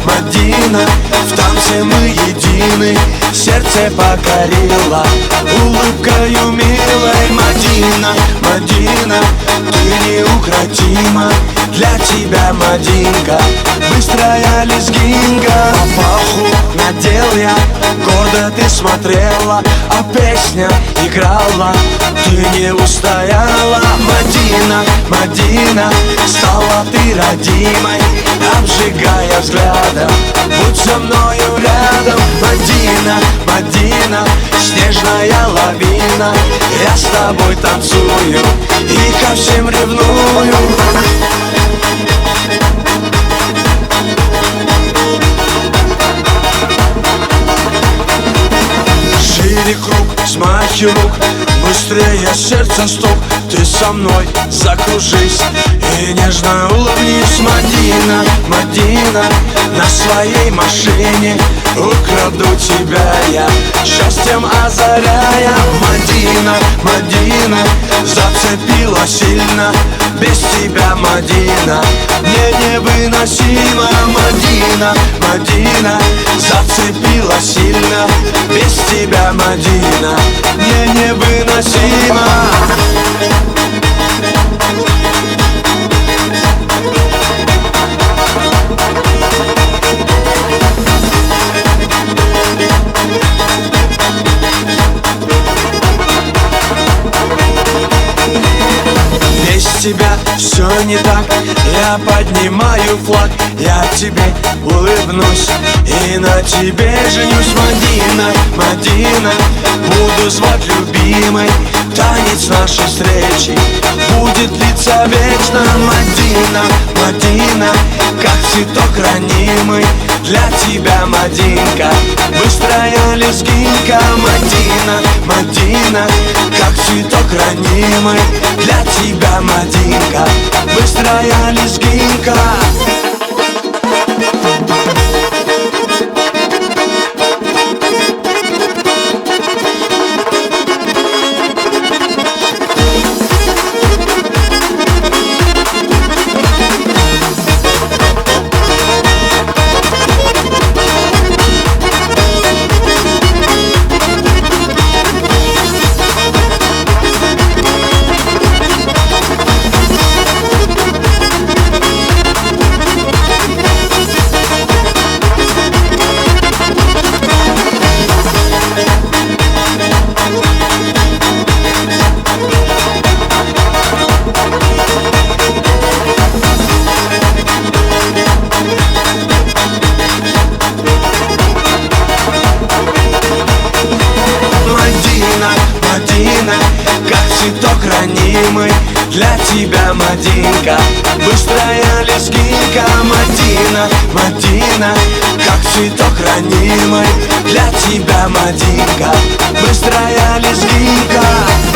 Мадина, в танце мы едины, сердце покорила улыбкою милой. Мадина, Мадина, ты неукротима, для тебя, Мадинка, быстрая лезгинка. Папаху надел я, гордо ты смотрела, а песня играла, ты не устояла. Мадина, Мадина, стала ты родимой, обжигая взглядом, будь со мною рядом. Мадина, Мадина, снежная лавина, я с тобой танцую и ко всем ревную. Шире круг, смахи рук, быстрее сердце стук, ты со мной закружись и нежно улыбнись. Мадина, Мадина, на своей машине украду тебя я, счастьем озаряя. Мадина, Мадина, зацепила сильно, без тебя, Мадина, мне невыносимо. Мадина, Мадина, зацепила сильно, без тебя, Мадина, мне невыносимо. Без тебя все не так, я поднимаю флаг, я тебе улыбнусь и на тебе женюсь. Мадина, Мадина, буду звать любимой, танец нашей встречи будет длиться вечно. Мадина, Мадина, как цветок ранимый, для тебя, Мадинка, быстрая лезгинка. Мадина, Мадина, как цветок ранимый, для тебя, Мадинка, быстрая лезгинка. Мадина, как цветок ранимый, для тебя, Мадинка, быстрая лезгинка. Мадина, Мадина, как цветок ранимый, для тебя, Мадинка, быстрая лезгинка.